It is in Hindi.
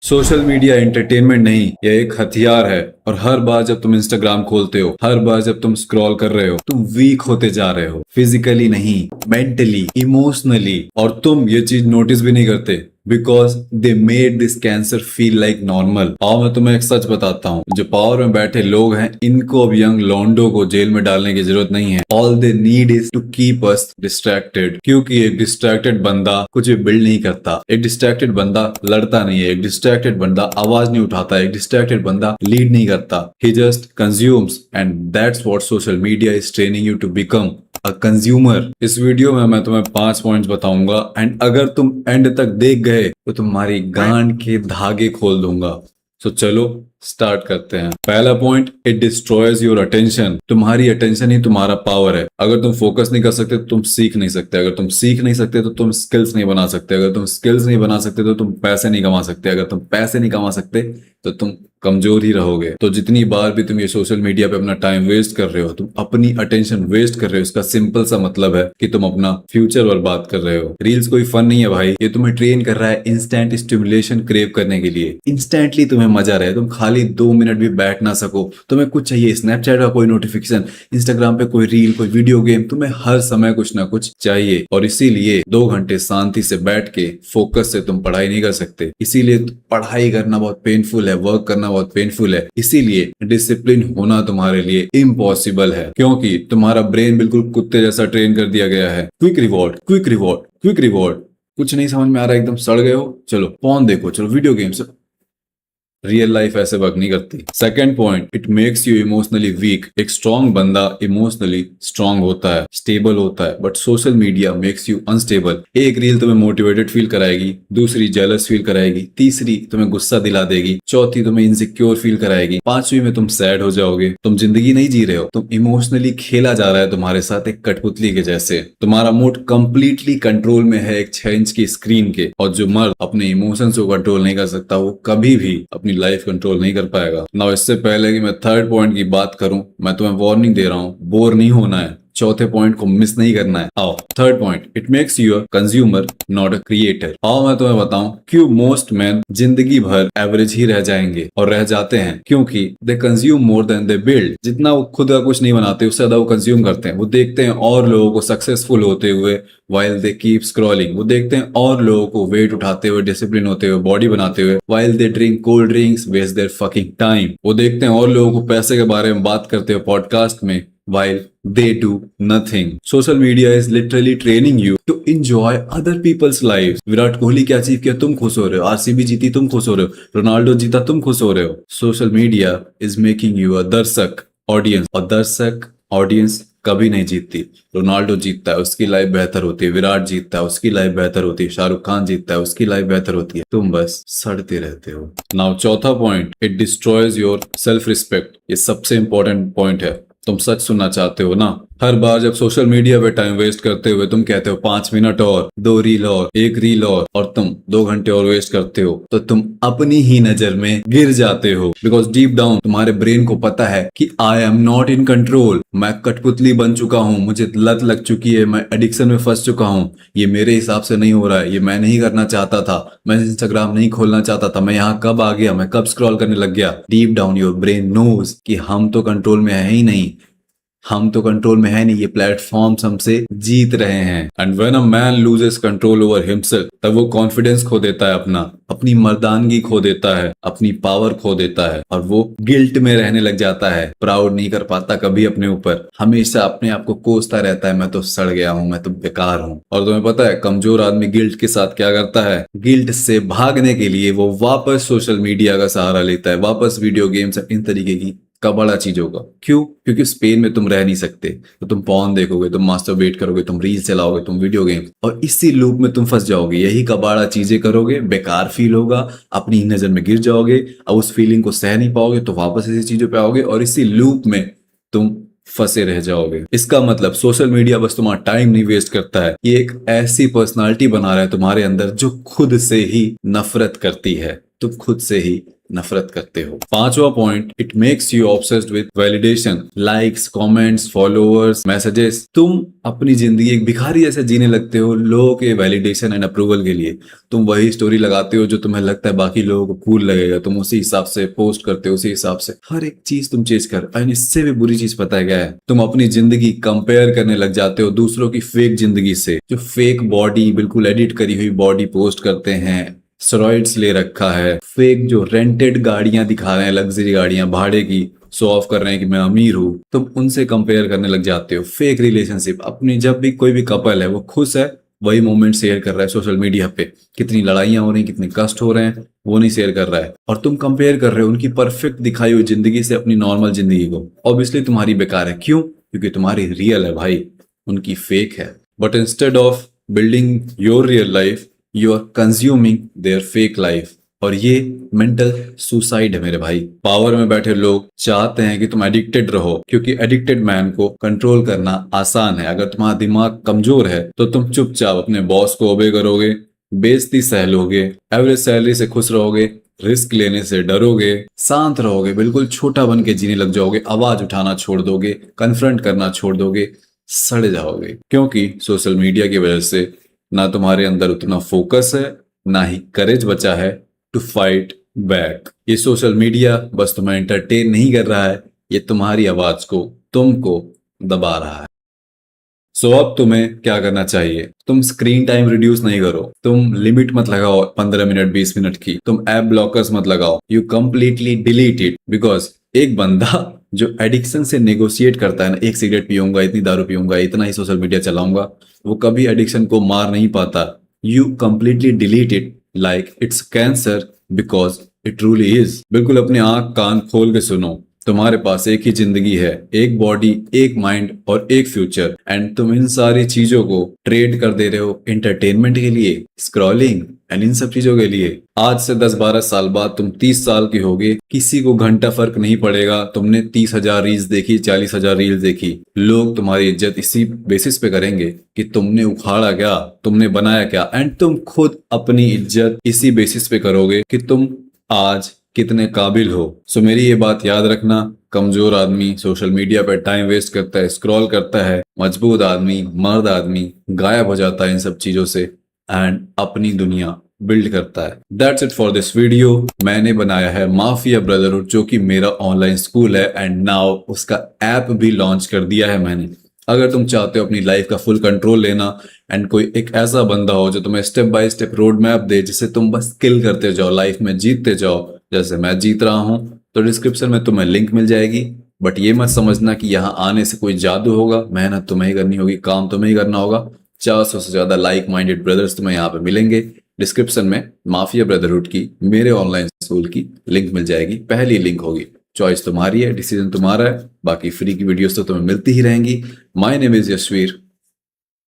सोशल मीडिया एंटरटेनमेंट नहीं, यह एक हथियार है। और हर बार जब तुम इंस्टाग्राम खोलते हो, हर बार जब तुम स्क्रॉल कर रहे हो, तुम वीक होते जा रहे हो। फिजिकली नहीं, मेंटली, इमोशनली। और तुम ये चीज नोटिस भी नहीं करते because they made this cancer feel like normal. और मैं तुम्हें एक सच बताता हूँ, जो पावर में बैठे लोग हैं, इनको अब यंग लॉन्डो को जेल में डालने की जरूरत नहीं है। All they need is to keep us distracted, क्योंकि एक डिस्ट्रैक्टेड बंदा कुछ भी बिल्ड नहीं करता। एक डिस्ट्रैक्टेड बंदा लड़ता नहीं है, एक डिस्ट्रैक्टेड बंदा आवाज नहीं उठाता, एक डिस्ट्रैक्टेड बंदा लीड नहीं करता। He just consumes, and that's what social media is training you to become a consumer. इस वीडियो में मैं तुम्हें 5 पॉइंट्स बताऊंगा, एंड अगर तुम एंड तक देख गए तो तुम्हारी गांड के धागे खोल दूंगा। सो चलो स्टार्ट करते हैं। पहला point, it destroys your attention. तुम्हारी अटेंशन ही तुम्हारा पावर है। अगर तुम फोकस नहीं कर सकते तो तुम सीख नहीं सकते। अगर तुम सीख नहीं सकते तो तुम स्किल्स नहीं बना सकते। अगर तुम स्किल्स नहीं बना सकते तो तुम पैसे नहीं कमा सकते। अगर तुम पैसे नहीं कमा सकते तो तुम कमजोर ही रहोगे। तो जितनी बार भी तुम ये सोशल मीडिया पे अपना टाइम वेस्ट कर रहे हो, तुम अपनी अटेंशन वेस्ट कर रहे हो, इसका सिंपल सा मतलब है कि तुम अपना फ्यूचर बर्बाद कर रहे हो। रील्स कोई फन नहीं है भाई, ये तुम्हें ट्रेन कर रहा है इंस्टेंट स्टिमुलेशन क्रेव करने के लिए। इंस्टेंटली तुम्हें मजा रहे, तुम खाली 2 मिनट भी बैठ ना सको, तुम्हें कुछ चाहिए। स्नैपचैट का कोई नोटिफिकेशन, इंस्टाग्राम पे कोई रील, कोई वीडियो गेम, तुम्हें हर समय कुछ ना कुछ चाहिए। और इसीलिए 2 घंटे शांति से बैठ के फोकस से तुम पढ़ाई नहीं कर सकते। इसीलिए पढ़ाई करना बहुत पेनफुल है, वर्क करना बहुत पेनफुल है। इसीलिए डिसिप्लिन होना तुम्हारे लिए इम्पॉसिबल है, क्योंकि तुम्हारा ब्रेन बिल्कुल कुत्ते जैसा ट्रेन कर दिया गया है। Quick reward, quick reward, quick reward. कुछ नहीं समझ में आ रहा है, एकदम सड़ गए हो, चलो फोन देखो, चलो वीडियो गेम्स। रियल लाइफ ऐसे वर्क नहीं करती। Second point, it makes you emotionally weak. एक स्ट्रॉन्ग बंदा इमोशनली स्ट्रॉन्ग होता है, स्टेबल होता है, but social media makes you unstable. एक रील तुम्हें मोटिवेटेड फील कराएगी, दूसरी जेलस फील कराएगी, तीसरी तुम्हें गुस्सा दिला देगी, चौथी तुम्हें इनसिक्योर फील कराएगी, पांचवी में तुम सैड हो जाओगे। तुम जिंदगी नहीं जी रहे हो, तुम इमोशनली खेला जा रहा है तुम्हारे साथ एक कठपुतली के जैसे। तुम्हारा मूड कंप्लीटली कंट्रोल में है एक 6 इंच की स्क्रीन के। और जो मर्द अपने इमोशंस को कंट्रोल नहीं कर सकता, वो कभी भी अपनी लाइफ कंट्रोल नहीं कर पाएगा ना। इससे पहले कि मैं थर्ड पॉइंट की बात करूं, मैं तुम्हें वार्निंग दे रहा हूं, बोर नहीं होना है, चौथे पॉइंट को मिस नहीं करना है। आओ third point, it makes you a consumer not a creator. आओ मैं तुम्हें बताऊं क्यों मोस्ट मैन जिंदगी भर एवरेज ही रह जाएंगे और रह जाते हैं। क्योंकि they consume more than they build. जितना वो खुद का कुछ नहीं बनाते, उससे ज्यादा वो कंज्यूम करते हैं। वो देखते हैं और लोगों को सक्सेसफुल होते हुए while they keep scrolling। वो देखते हैं और लोगों को वेट उठाते हुए, डिसिप्लिन होते हुए, बॉडी बनाते हुए while they drink cold drinks, waste their fucking time। वो देखते हैं और लोगों को पैसे के बारे में बात करते हुए पॉडकास्ट में while they do nothing। Social media is literally training you to enjoy other people's lives। Virat Kohli क्या अचीव किया, तुम खुश हो रहे हो। आरसीबी जीती, तुम खुश हो रहे हो। रोनाल्डो जीता, तुम खुश हो रहे हो। Social media is making you अ दर्शक ऑडियंस, और दर्शक ऑडियंस कभी नहीं जीतती। रोनाल्डो जीतता है, उसकी लाइफ बेहतर होती है। विराट जीतता है, उसकी लाइफ बेहतर होती है। शाहरुख खान जीतता है, उसकी लाइफ बेहतर होती है। तुम बस सड़ते रहते हो। नाउ चौथा point, it destroys your self respect. ये सबसे इंपॉर्टेंट पॉइंट है। तुम सच सुनना चाहते हो ना? हर बार जब सोशल मीडिया पे टाइम वेस्ट करते हुए तुम कहते हो 5 मिनट और, 2 रील और, 1 रील और तुम 2 घंटे और वेस्ट करते हो, तो तुम अपनी ही नजर में गिर जाते हो। बिकॉज डीप डाउन तुम्हारे ब्रेन को पता है कि I am not in control. मैं कठपुतली बन चुका हूँ, मुझे लत लग चुकी है, मैं एडिक्शन में फंस चुका हूँ। ये मेरे हिसाब से नहीं हो रहा है, ये मैं नहीं करना चाहता था, मैं इंस्टाग्राम नहीं खोलना चाहता था, मैं यहाँ कब आ गया, मैं कब स्क्रॉल करने लग गया। Deep down your brain knows कि हम तो कंट्रोल में है ही नहीं, हम तो कंट्रोल में है नहीं, ये प्लेटफॉर्म्स हमसे जीत रहे हैं। And when a man loses control over himself, तब वो कॉन्फिडेंस खो देता है अपना, अपनी मर्दानगी खो देता है, अपनी पावर खो देता है, और वो गिल्ट में रहने लग जाता है। प्राउड नहीं कर पाता कभी अपने ऊपर, हमेशा अपने आप को कोसता रहता है, मैं तो सड़ गया हूँ, मैं तो बेकार हूँ। और तुम्हें पता है कमजोर आदमी गिल्ट के साथ क्या करता है? गिल्ट से भागने के लिए वो वापस सोशल मीडिया का सहारा लेता है, वापस वीडियो गेम्स, इन तरीके की कबाड़ा चीजों का। क्यों? क्योंकि स्पेन में तुम रह नहीं सकते, तो तुम पॉर्न देखोगे, तुम मास्टरबेट करोगे, तुम रील चलाओगे, तुम वीडियो गेम, और इसी लूप में तुम फंस जाओगे। यही कबाड़ा चीजें करोगे, बेकार फील होगा, अपनी नजर में गिर जाओगे। अब उस फीलिंग को सह नहीं पाओगे तो वापस इसी चीजों पे आओगे, और इसी लूप में तुम फंसे रह जाओगे। इसका मतलब सोशल मीडिया बस तुम्हारा टाइम नहीं वेस्ट करता है, ये एक ऐसी पर्सनालिटी बना रहा है तुम्हारे अंदर जो खुद से ही नफरत करती है। तुम खुद से ही नफरत करते हो। पांचवा point, it makes you obsessed with validation, likes, comments, followers, messages. तुम अपनी जिंदगी एक भिखारी जैसे जीने लगते हो लोगों के वैलिडेशन एंड अप्रूवल के लिए। तुम वही स्टोरी लगाते हो जो तुम्हें लगता है बाकी लोगों को कूल लगेगा, तुम उसी हिसाब से पोस्ट करते हो, उसी हिसाब से हर एक चीज तुम चेंज कर। एंड इससे भी बुरी चीज पता है क्या है, तुम अपनी जिंदगी कंपेयर करने लग जाते हो दूसरों की फेक जिंदगी से, जो फेक बॉडी, बिल्कुल एडिट करी हुई बॉडी पोस्ट करते हैं, स्टेरॉइड्स ले रखा है, फेक जो रेंटेड गाड़ियां दिखा रहे हैं, लग्जरी गाड़ियां भाड़े की, शो ऑफ कर रहे हैं कि मैं अमीर हूं, तुम उनसे कंपेयर करने लग जाते हो। फेक रिलेशनशिप, अपनी जब भी कोई भी कपल है वो खुश है वही मोमेंट शेयर कर रहा है सोशल मीडिया पे, कितनी लड़ाइयां हो रही हैं, कितने कष्ट हो रहे हैं वो नहीं शेयर कर रहा है, और तुम कंपेयर कर रहे हो उनकी परफेक्ट दिखाई हुई जिंदगी से अपनी नॉर्मल जिंदगी को। ऑब्वियसली तुम्हारी बेकार है। क्यों? क्योंकि तुम्हारी रियल है भाई, उनकी फेक है। But instead of building your real life you are consuming their fake life, और ये मेंटल सुसाइड है मेरे भाई। पावर में बैठे लोग चाहते हैं कि तुम एडिक्टेड रहो, क्योंकि एडिक्टेड मैन को कंट्रोल करना आसान है। अगर तुम्हारा दिमाग कमजोर है तो तुम चुपचाप अपने बॉस को ओबे करोगे, बेइज्जती सह लोगे, एवरेज सैलरी से खुश रहोगे, रिस्क लेने से डरोगे, शांत रहोगे, बिल्कुल छोटा बन के जीने लग जाओगे, आवाज उठाना छोड़ दोगे, कन्फ्रंट करना छोड़ दोगे, सड़ जाओगे। क्योंकि सोशल मीडिया की वजह से ना तुम्हारे अंदर उतना फोकस है, ना ही करेज बचा है टू फाइट बैक। ये सोशल मीडिया बस तुम्हें एंटरटेन नहीं कर रहा है, ये तुम्हारी आवाज को, तुमको दबा रहा है। सो अब तुम्हें क्या करना चाहिए? तुम स्क्रीन टाइम रिड्यूस नहीं करो, तुम लिमिट मत लगाओ 15 मिनट 20 मिनट की, तुम ऐप ब्लॉकर्स मत लगाओ, you completely delete it. Because एक बंदा जो एडिक्शन से नेगोशिएट करता है ना, एक सिगरेट पीऊंगा, इतनी दारू पीऊंगा, इतना ही सोशल मीडिया चलाऊंगा, वो कभी एडिक्शन को मार नहीं पाता। You completely delete it like it's cancer, because it truly is. बिल्कुल अपने आंख कान खोल के सुनो, तुम्हारे पास एक ही जिंदगी है, एक बॉडी, एक माइंड और एक फ्यूचर, एंड तुम इन सारी चीजों को ट्रेड कर दे रहे हो एंटरटेनमेंट के लिए, स्क्रॉलिंग एंड इन सब चीजों के लिए। आज से 10-12 साल बाद तुम 30 साल के होगे, किसी को घंटा फर्क नहीं पड़ेगा तुमने 30,000 रील्स देखी, 40,000 रील्स देखी। लोग तुम्हारी इज्जत इसी बेसिस पे करेंगे कि तुमने उखाड़ा क्या, तुमने बनाया क्या, एंड तुम खुद अपनी इज्जत इसी बेसिस पे करोगे कि तुम आज कितने काबिल हो। सो मेरी ये बात याद रखना, कमजोर आदमी सोशल मीडिया पर टाइम वेस्ट करता है, स्क्रॉल करता है, मजबूत आदमी, मर्द आदमी गायब हो जाता है इन सब चीजों से एंड अपनी दुनिया बिल्ड करता है। That's it for this video. मैंने बनाया है माफिया ब्रदरहुड, जो कि मेरा ऑनलाइन स्कूल है, एंड नाउ उसका ऐप भी लॉन्च कर दिया है मैंने। अगर तुम चाहते हो अपनी लाइफ का फुल कंट्रोल लेना एंड कोई एक ऐसा बंदा हो जो तुम्हें step by step road map दे, जिसे तुम बस किल करते जाओ, लाइफ में जीतते जाओ जैसे मैं जीत रहा हूं, तो डिस्क्रिप्शन में तुम्हें लिंक मिल जाएगी। बट ये मत समझना कि यहाँ आने से कोई जादू होगा, मेहनत तुम्हें ही करनी होगी, काम तुम्हें ही करना होगा। 400 से ज्यादा लाइक माइंडेड ब्रदर्स तुम्हें यहाँ पे मिलेंगे। डिस्क्रिप्शन में माफिया ब्रदरहुड की, मेरे ऑनलाइन स्कूल की लिंक मिल जाएगी, पहली लिंक होगी। चॉइस तुम्हारी है, डिसीजन तुम्हारा है, बाकी फ्री की वीडियोस तो तुम्हें मिलती ही रहेंगी। My name is Yashveer,